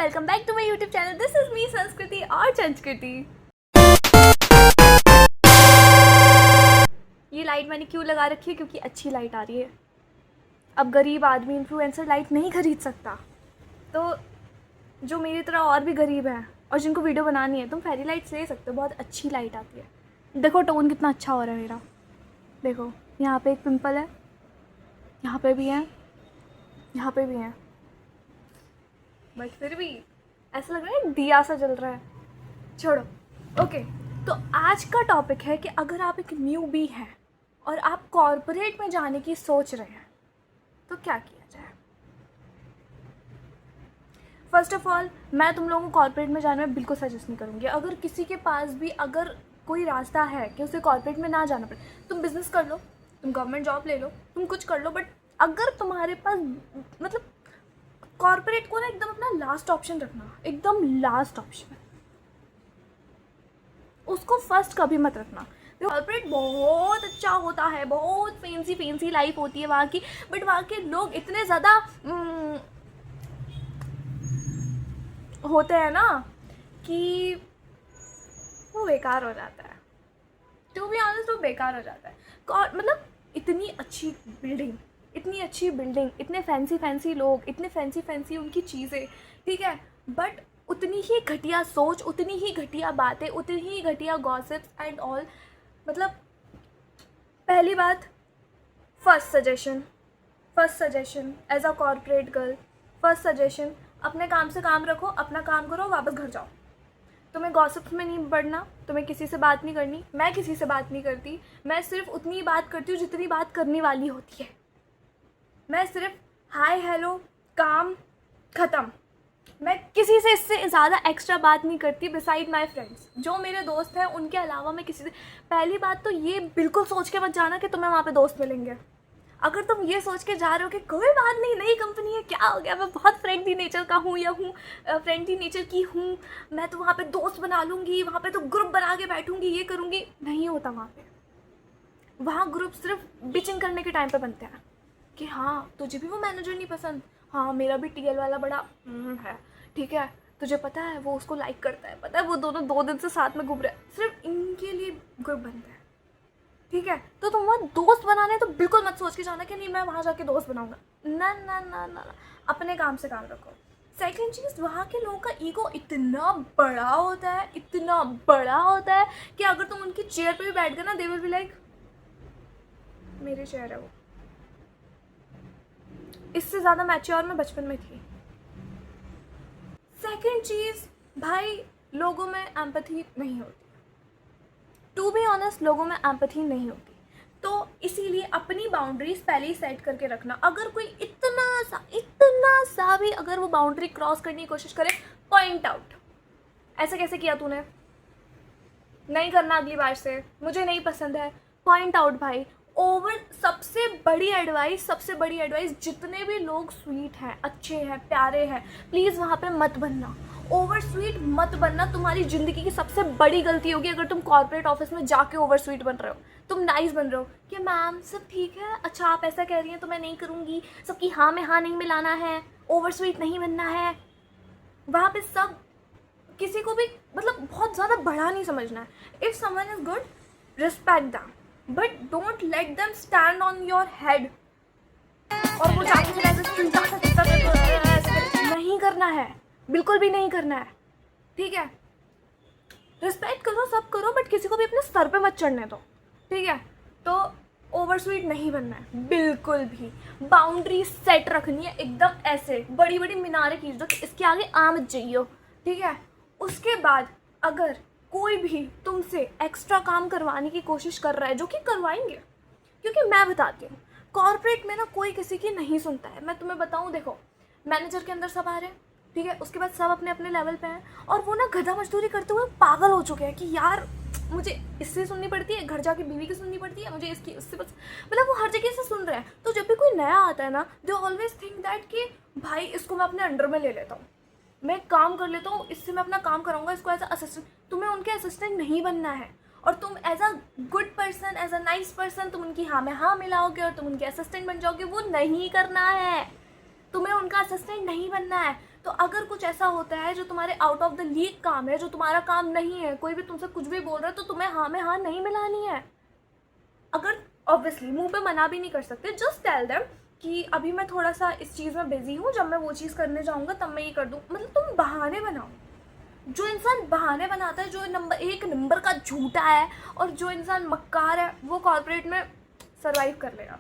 Welcome back to my YouTube channel. This is me Sanskriti और संस्कृति। ये लाइट मैंने क्यों लगा रखी है? क्योंकि अच्छी लाइट आ रही है। अब गरीब आदमी इन्फ्लुएंसर लाइट नहीं खरीद सकता, तो जो मेरी तरह और भी गरीब हैं और जिनको वीडियो बनानी है, तुम फेरी लाइट्स ले सकते हो। बहुत अच्छी लाइट आती है। देखो टोन कितना अच्छा हो रहा है मेरा। देखो यहाँ पे एक पिंपल है, यहाँ पे भी है, यहाँ पे भी है, बट फिर भी ऐसा लग रहा है दिया सा जल रहा है। छोड़ो। ओके, तो आज का टॉपिक है कि अगर आप एक न्यूबी हैं और आप कॉर्पोरेट में जाने की सोच रहे हैं तो क्या किया जाए। फर्स्ट ऑफ ऑल, मैं तुम लोगों को कॉर्पोरेट में जाने में बिल्कुल सजेस्ट नहीं करूँगी। अगर किसी के पास भी अगर कोई रास्ता है कि उसे कॉर्पोरेट में ना जाना पड़े, तुम बिज़नेस कर लो, तुम गवर्नमेंट जॉब ले लो, तुम कुछ कर लो, बट अगर तुम्हारे पास मतलब कॉर्पोरेट को ना एकदम अपना लास्ट ऑप्शन रखना, एकदम लास्ट ऑप्शन, उसको फर्स्ट कभी मत रखना। कॉर्पोरेट बहुत अच्छा होता है, बहुत फैंसी लाइफ होती है वहाँ की, बट वहाँ के लोग इतने ज़्यादा होते हैं ना कि वो बेकार हो जाता है। टू बी ऑनेस्ट, वो बेकार हो जाता है। मतलब इतनी अच्छी बिल्डिंग, इतने फैंसी लोग, इतने फैंसी उनकी चीज़ें, ठीक है, बट उतनी ही घटिया सोच, उतनी ही घटिया बातें, उतनी ही घटिया गॉसिप्स एंड ऑल। मतलब पहली बात, first suggestion as a corporate girl, first suggestion, अपने काम से काम रखो, अपना काम करो, वापस घर जाओ। तुम्हें गॉसिप्स में नहीं बढ़ना, तुम्हें किसी से बात नहीं करनी। मैं किसी से बात नहीं करती, मैं सिर्फ उतनी बात करती हूँ जितनी बात करने वाली होती है। मैं सिर्फ हाय हेलो काम ख़त्म। मैं किसी से इससे ज़्यादा एक्स्ट्रा बात नहीं करती बिसाइड माय फ्रेंड्स। जो मेरे दोस्त हैं उनके अलावा मैं किसी से, पहली बात तो ये बिल्कुल सोच के मत जाना कि तुम्हें वहाँ पे दोस्त मिलेंगे। अगर तुम ये सोच के जा रहे हो कि कोई बात नहीं, नई कंपनी है, क्या हो गया, मैं बहुत फ्रेंडली नेचर का हूँ या फ्रेंडली नेचर की हूँ, मैं तो वहाँ पे दोस्त बना लूँगी, वहाँ पे तो ग्रुप बना के बैठूँगी, ये करूँगी, नहीं होता वहाँ पे। वहाँ ग्रुप सिर्फ बिचिंग करने के टाइम पे बनते हैं कि हाँ तुझे भी वो मैनेजर नहीं पसंद, हाँ मेरा भी टीएल वाला बड़ा है, ठीक है, तुझे पता है वो उसको लाइक करता है, पता है वो दोनों 2 दिन से साथ में घूम रहे हैं, सिर्फ इनके लिए ग्रुप बनते हैं, ठीक है। तो तुम वहाँ दोस्त बनाने तो बिल्कुल मत सोच के जाना कि नहीं मैं वहाँ जाके दोस्त बनाऊंगा। ना ना ना ना ना, अपने काम से काम रखो। सेकंड चीज़, वहाँ के लोगों का ईगो इतना बड़ा होता है कि अगर तुम उनकी चेयर पे भी बैठ गए ना, दे विल बी लाइक मेरी चेयर है वो। इससे ज़्यादा मैच्योर मैं बचपन में थी। सेकंड चीज़, भाई लोगों में एम्पैथी नहीं होती। टू बी ऑनेस्ट, लोगों में एम्पैथी नहीं होती, तो इसीलिए अपनी बाउंड्रीज पहले ही सेट करके रखना। अगर कोई इतना सा भी अगर वो बाउंड्री क्रॉस करने की कोशिश करे, पॉइंट आउट, ऐसे कैसे किया तूने, नहीं करना अगली बार से, मुझे नहीं पसंद है, पॉइंट आउट भाई। ओवर सबसे बड़ी एडवाइस, जितने भी लोग स्वीट हैं, अच्छे हैं, प्यारे हैं, प्लीज़ वहाँ पे मत बनना, ओवर स्वीट मत बनना। तुम्हारी ज़िंदगी की सबसे बड़ी गलती होगी अगर तुम कॉर्पोरेट ऑफिस में जाके ओवर स्वीट बन रहे हो। तुम नाइस बन रहे हो कि मैम सब ठीक है, अच्छा आप ऐसा कह रही हैं तो मैं नहीं करूँगी, सबकी हाँ में हाँ नहीं मिलाना है, ओवर स्वीट नहीं बनना है। वहाँ पे सब किसी को भी मतलब बहुत ज़्यादा बड़ा नहीं समझना है। If someone is good, respect them, but don't let them stand on your head. और वो जाके फिर ऐसे नहीं करना है, बिल्कुल भी नहीं करना है, ठीक है। रिस्पेक्ट करो, सब करो, बट किसी को भी अपने सर पे मत चढ़ने दो, ठीक है। तो ओवर स्वीट नहीं बनना है बिल्कुल भी। बाउंड्री सेट रखनी है एकदम, ऐसे बड़ी मीनारें खींच दो कि इसके आगे आ मत जाइयो, ठीक है। उसके बाद अगर कोई भी तुमसे एक्स्ट्रा काम करवाने की कोशिश कर रहा है, जो कि करवाएंगे, क्योंकि मैं बताती हूँ कॉर्पोरेट में ना कोई किसी की नहीं सुनता है। मैं तुम्हें बताऊँ, देखो मैनेजर के अंदर सब आ रहे हैं, ठीक है, उसके बाद सब अपने अपने लेवल पे हैं और वो ना गधा मजदूरी करते हुए पागल हो चुके हैं कि यार मुझे इससे सुननी पड़ती है, घर जाके बीवी की सुननी पड़ती है, मुझे इसकी उससे, बस मतलब वो हर जगह से सुन रहे हैं। तो जब भी कोई नया आता है ना, दे ऑलवेज थिंक दैट कि भाई इसको मैं अपने अंडर में ले लेता हूँ, मैं काम कर लेता हूँ, इससे मैं अपना काम कराऊंगा, इसको एज अ असिस्टेंट। तुम्हें उनके असिस्टेंट नहीं बनना है, और तुम as a good person, as a nice person, तुम उनकी हाँ में हाँ मिलाओगे और तुम उनके असिस्टेंट बन जाओगे। वो नहीं करना है, तुम्हें उनका असिस्टेंट नहीं बनना है। तो अगर कुछ ऐसा होता है जो तुम्हारे आउट ऑफ द लीग काम है, जो तुम्हारा काम नहीं है, कोई भी तुमसे कुछ भी बोल रहा है, तो तुम्हें हाँ में हाँ नहीं मिलानी है। अगर ऑब्वियसली मुंह पे मना भी नहीं कर सकते, जस्ट टेल देम कि अभी मैं थोड़ा सा इस चीज़ में बिजी हूँ, जब मैं वो चीज़ करने जाऊँगा तब मैं ये कर दूँ। मतलब तुम बहाने बनाओ। जो इंसान बहाने बनाता है, जो एक नंबर का झूठा है, और जो इंसान मक्कार है, वो कॉर्पोरेट में सर्वाइव कर लेगा।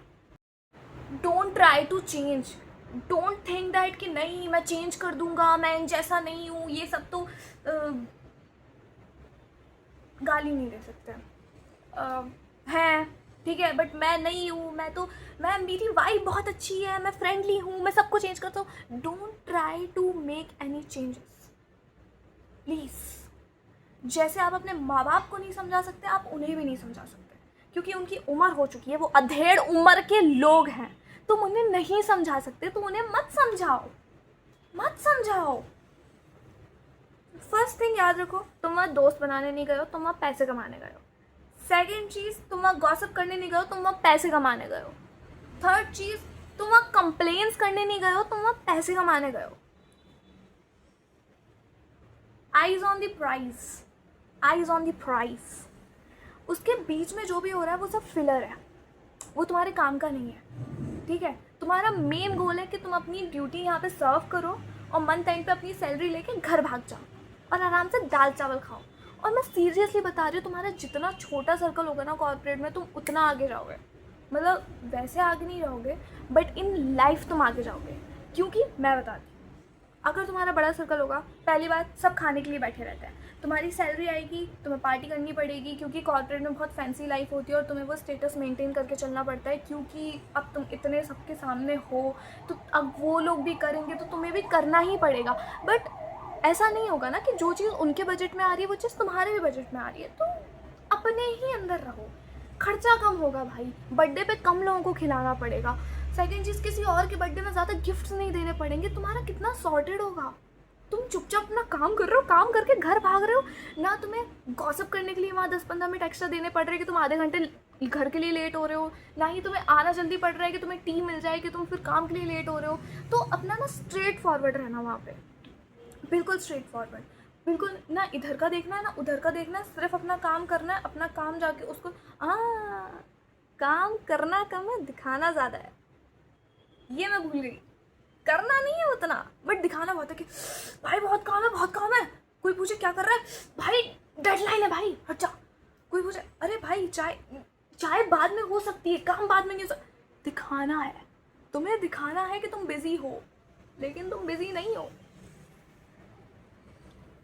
Don't try to change, don't think that कि नहीं मैं चेंज कर दूंगा, मैं जैसा नहीं हूँ। ये सब तो गाली नहीं दे सकते हैं, ठीक है, बट मैं नहीं हूँ, मैं मेरी वाइब बहुत अच्छी है, मैं फ्रेंडली हूँ, मैं सबको चेंज करता हूँ। Don't try to make any changes please. जैसे आप अपने माँ बाप को नहीं समझा सकते, आप उन्हें भी नहीं समझा सकते, क्योंकि उनकी उम्र हो चुकी है, वो अधेड़ उम्र के लोग हैं। तुम उन्हें नहीं समझा सकते, तो उन्हें मत समझाओ, मत समझाओ। फर्स्ट थिंग याद रखो, तुम वहाँ दोस्त बनाने नहीं गए हो, तुम वहाँ पैसे कमाने गए हो। सेकेंड चीज़, तुम वहाँ गॉसिप करने नहीं गए हो, तुम वहाँ पैसे कमाने गए हो। थर्ड चीज़, तुम वहाँ कंप्लेंट्स करने नहीं गए हो, तुम वहाँ पैसे कमाने गए हो। Eyes on the prize, eyes on the prize. उसके बीच में जो भी हो रहा है वो सब फिलर है, वो तुम्हारे काम का नहीं है, ठीक है। तुम्हारा मेन गोल है कि तुम अपनी ड्यूटी यहाँ पे सर्व करो और मंथ एंड पे अपनी सैलरी लेके घर भाग जाओ और आराम से दाल चावल खाओ। और मैं सीरियसली बता रही हूँ, तुम्हारा जितना छोटा सर्कल होगा ना कॉर्पोरेट में, तुम उतना आगे जाओगे। मतलब वैसे आगे नहीं जाओगे, बट इन लाइफ तुम आगे जाओगे। क्योंकि मैं बताती हूँ, अगर तुम्हारा बड़ा सर्कल होगा, पहली बात सब खाने के लिए बैठे रहते हैं, तुम्हारी सैलरी आएगी, तुम्हें पार्टी करनी पड़ेगी, क्योंकि कॉर्पोरेट में बहुत फैंसी लाइफ होती है और तुम्हें वो स्टेटस मेंटेन करके चलना पड़ता है, क्योंकि अब तुम इतने सबके सामने हो, तो अब वो लोग भी करेंगे तो तुम्हें भी करना ही पड़ेगा। बट ऐसा नहीं होगा ना कि जो चीज़ उनके बजट में आ रही है वो चीज़ तुम्हारे भी बजट में आ रही है, तो अपने ही अंदर रहो। खर्चा कम होगा भाई, बर्थडे पे कम लोगों को खिलाना पड़ेगा। सेकेंड चीज़, किसी और के बर्थडे में ज़्यादा गिफ्ट्स नहीं देने पड़ेंगे, तुम्हारा कितना सॉर्टेड होगा। तुम चुपचाप अपना काम कर रहे हो, काम करके घर भाग रहे हो, ना तुम्हें गॉसिप करने के लिए वहाँ 10-15 मिनट एक्स्ट्रा देने पड़ रहे हैं कि तुम आधे घंटे घर के लिए लेट हो रहे हो, ना ही तुम्हें आना जल्दी पड़ रहा है कि तुम्हें टी मिल जाए कि तुम फिर काम के लिए लेट हो रहे हो। तो अपना ना स्ट्रेट फॉरवर्ड रहना वहाँ पे, बिल्कुल स्ट्रेट फॉरवर्ड, बिल्कुल ना इधर का देखना है ना उधर का देखना है, सिर्फ अपना काम करना है, अपना काम जाके उसको काम करना कम है, दिखाना ज़्यादा है। ये मैं भूल गई, करना नहीं है उतना, बट दिखाना बहुत है कि भाई बहुत काम है, बहुत काम है। कोई पूछे क्या कर रहा है, भाई डेडलाइन है भाई, हट जा। कोई पूछे अरे भाई चाय बाद में हो सकती है, काम बाद में नहीं हो सकता। दिखाना है, तुम्हें दिखाना है कि तुम बिजी हो, लेकिन तुम बिजी नहीं हो।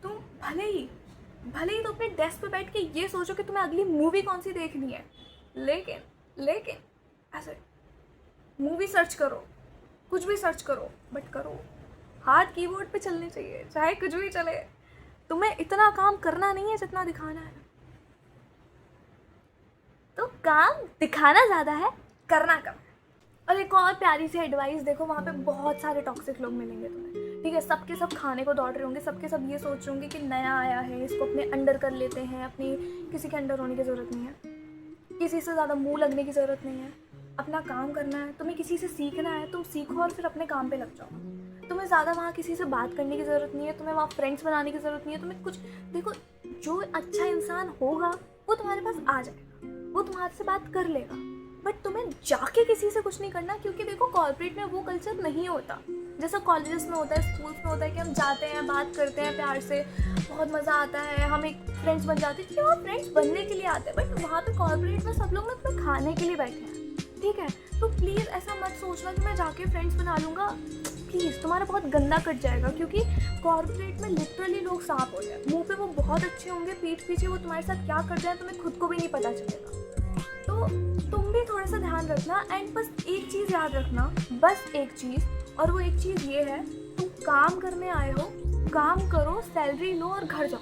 तुम भले ही तो अपने डेस्क पे बैठ के ये सोचो कि तुम्हें अगली मूवी कौन सी देखनी है, लेकिन ऐसे मूवी सर्च करो, कुछ भी सर्च करो, बट करो हाथ कीबोर्ड पे चलने चाहिए, चाहे कुछ भी चले। तुम्हें इतना काम करना नहीं है जितना दिखाना है। तो काम दिखाना ज़्यादा है, करना कम है। और एक और प्यारी सी एडवाइस देखो, वहाँ पे बहुत सारे टॉक्सिक लोग मिलेंगे तुम्हें, ठीक है। सबके सब खाने को दौड़ रहे होंगे, सबके सब ये सोच रहे होंगे कि नया आया है, इसको अपने अंडर कर लेते हैं। अपनी किसी के अंडर होने की ज़रूरत नहीं है, किसी से ज़्यादा मुँह लगने की ज़रूरत नहीं है। अपना काम करना है, तुम्हें किसी से सीखना है, तुम सीखो और फिर अपने काम पे लग जाओ। तुम्हें ज़्यादा वहाँ किसी से बात करने की ज़रूरत नहीं है, तुम्हें वहाँ फ्रेंड्स बनाने की ज़रूरत नहीं है। तुम्हें कुछ देखो, जो अच्छा इंसान होगा वो तुम्हारे पास आ जाएगा, वो तुम्हारे से बात कर लेगा, बट तुम्हें जाके किसी से कुछ नहीं करना। क्योंकि देखो कॉर्पोरेट में वो कल्चर नहीं होता जैसा कॉलेजेस में होता है, स्कूल्स में होता है कि हम जाते हैं, बात करते हैं प्यार से, बहुत मज़ा आता है, हम एक फ्रेंड्स बन जाते हैं, क्योंकि वो फ्रेंड्स बनने के लिए आते हैं। बट वहाँ पे कॉर्पोरेट में सब लोग ना तुम्हें खाने के लिए बैठे हैं, ठीक है। तो प्लीज़ ऐसा मत सोचना कि मैं जाके फ्रेंड्स बना लूँगा, प्लीज़ तुम्हारा बहुत गंदा कट जाएगा। क्योंकि कॉर्पोरेट में लिटरली लोग सांप होते हैं, मुंह पे वो बहुत अच्छे होंगे, पीठ पीछे वो तुम्हारे साथ क्या कर जाए तुम्हें खुद को भी नहीं पता चलेगा। तो तुम भी थोड़ा सा ध्यान रखना। एंड बस एक चीज़ याद रखना, बस एक चीज़, और वो एक चीज़ ये है, तुम काम करने आए हो, काम करो, सैलरी लो और घर जाओ।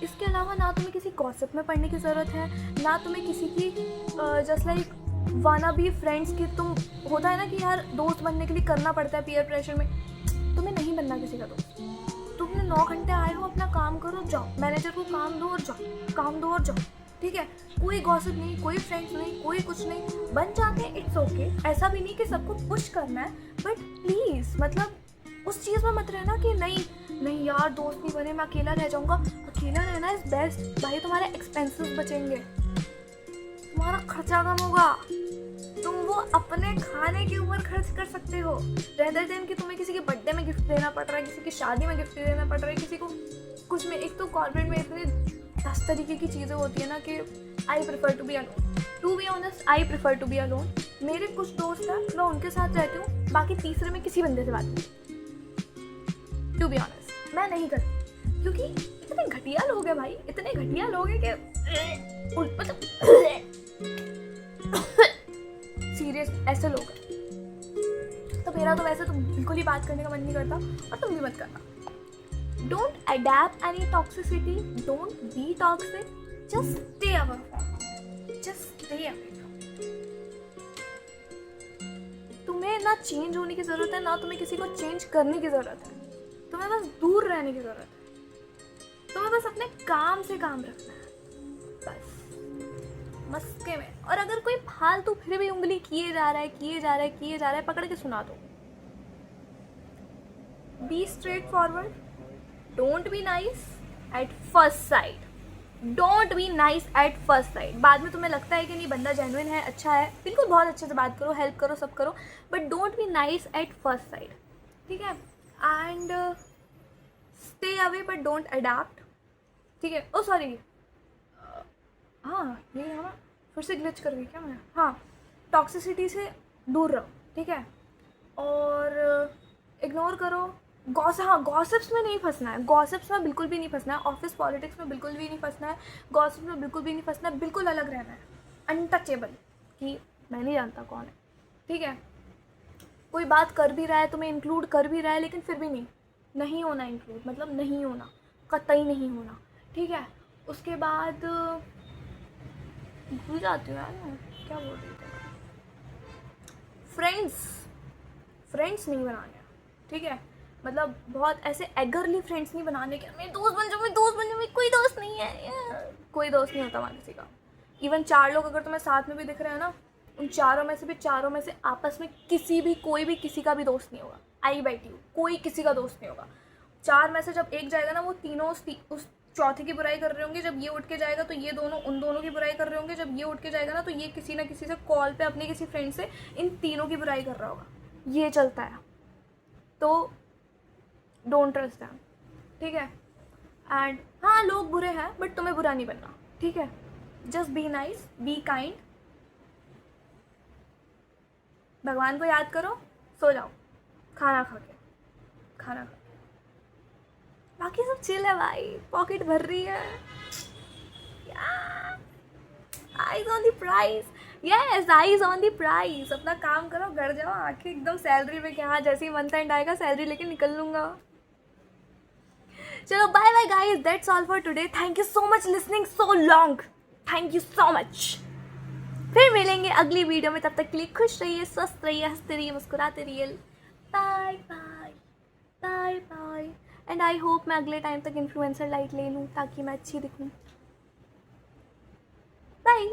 इसके अलावा ना तुम्हें किसी गॉसिप में पढ़ने की ज़रूरत है, ना तुम्हें किसी की जस्ट लाइक वाना भी फ्रेंड्स की, तुम होता है ना कि यार दोस्त बनने के लिए करना पड़ता है पीयर प्रेशर में, तुम्हें नहीं बनना किसी का दोस्त। तुमने 9 घंटे आए हो, अपना काम करो, जाओ, मैनेजर को काम दो और जाओ, काम दो और जाओ, ठीक है। कोई गॉसिप नहीं, कोई फ्रेंड्स नहीं, कोई कुछ नहीं, बन जाते हैं, इट्स ओके। ऐसा भी नहीं कि सबको पुश करना है, बट प्लीज़ मतलब उस चीज़ में मत रहना कि नहीं नहीं यार दोस्त नहीं बने, मैं अकेला रह जाऊँगा। अकेला रहना इज़ बेस्ट भाई, तुम्हारे एक्सपेंसेस बचेंगे, तुम्हारा खर्चा कम होगा, तुम वो अपने खाने के ऊपर खर्च कर सकते हो रेदर देन कि तुम्हें किसी के बर्थडे में गिफ्ट देना पड़ रहा है, किसी की शादी में गिफ्ट देना पड़ रहा है, किसी को कुछ में। एक तो कॉर्पोरेट में इतने 10 तरीके की चीज़ें होती है ना कि I prefer to be alone. To be honest I prefer to be alone. मेरे कुछ दोस्त हैं, मैं उनके साथ रहती हूँ, बाकी तीसरे में किसी बंदे से बात नहीं। टू बी ऑनेस्ट मैं नहीं करती, क्योंकि इतने घटिया लोग हैं भाई, इतने घटिया लोग हैं कि मतलब सीरियस ऐसे लोग हैं। तो मेरा तो वैसे तो बिल्कुल ही बात करने का मन नहीं करता, और तुम भी मत करना। Don't adapt any toxicity, don't be toxic, just stay away, just stay away. तुम्हें ना चेंज होने की ज़रूरत है, ना तुम्हें किसी को चेंज करने की ज़रूरत है, तुम्हें बस दूर रहने की ज़रूरत है, तुम्हें बस अपने काम से काम रखना है, बस मस्के में। और अगर कोई फालतू फिर भी उंगली किए जा रहा है, पकड़ के सुना दो। Be straight forward, don't be nice at first sight, don't be nice at first sight. बाद में तुम्हें लगता है कि नहीं बंदा जेन्युइन है, अच्छा है, बिल्कुल बहुत अच्छे से बात करो, हेल्प करो, सब करो, but don't be nice at first sight, ठीक है। And stay away but don't adapt, ठीक है। ओ सॉरी, हाँ ये है ना, फिर से ग्लिच कर गई क्या मैं। हाँ, टॉक्सिसिटी से दूर रहो, ठीक है, और इग्नोर करो। गॉसिप्स में नहीं फंसना है, गॉसिप्स में बिल्कुल भी नहीं फंसना है, ऑफिस पॉलिटिक्स में बिल्कुल भी नहीं फंसना है, गॉसिप्स में बिल्कुल भी नहीं फंसना है, बिल्कुल अलग रहना है, अनटचेबल, कि मैं नहीं जानता कौन है, ठीक है। कोई बात कर भी रहा है, तुम्हें इंक्लूड कर भी रहा है, लेकिन फिर भी नहीं होना इंक्लूड, मतलब नहीं होना, कतई नहीं होना, ठीक है। उसके बाद भूल जाती हूँ यार मैं क्या बोल रही थी। फ्रेंड्स नहीं बनाने, ठीक है, मतलब बहुत ऐसे एगरली फ्रेंड्स नहीं बनाने के मेरे दोस्त बन जाओ, कोई दोस्त नहीं है, कोई दोस्त नहीं होता वहाँ किसी का। इवन 4 लोग अगर तुम्हें साथ में भी दिख रहे हैं ना, उन चारों में से आपस में कोई भी किसी का भी दोस्त नहीं होगा। आई बैठ यू, कोई किसी का दोस्त नहीं होगा। 4 में से जब एक जाएगा ना, वो तीनों उस चौथे की बुराई कर रहे होंगे, जब ये उठ के जाएगा तो ये दोनों उन दोनों की बुराई कर रहे होंगे, जब ये उठ के जाएगा ना तो ये किसी ना किसी से कॉल पे अपने किसी फ्रेंड से इन तीनों की बुराई कर रहा होगा, ये चलता है। तो डोंट ट्रस्ट दैम, ठीक है। एंड हाँ, लोग बुरे हैं बट तुम्हें बुरा नहीं बनना, ठीक है। Just be nice, be kind, भगवान को याद करो, सो जाओ खाना खा के, बाकी सब चिल है भाई, पॉकेट भर रही है, eyes on the price, yes eyes on the price. अपना काम करो, घर जाओ, आंखें एकदम सैलरी में, क्या जैसे ही मंथ एंड आएगा सैलरी लेके निकल लूँगा। चलो bye bye guys, that's all for today. Thank you so much listening so long, thank you so much. फिर मिलेंगे अगली वीडियो में, तब तक के लिए खुश रहिए, स्वस्थ रहिए, हंसते रहिए, मुस्कुराते रहिए। Bye bye bye bye. And I hope मैं अगले टाइम तक इन्फ्लुएंसर लाइट ले लूँ ताकि मैं अच्छी दिखूँ। बाय।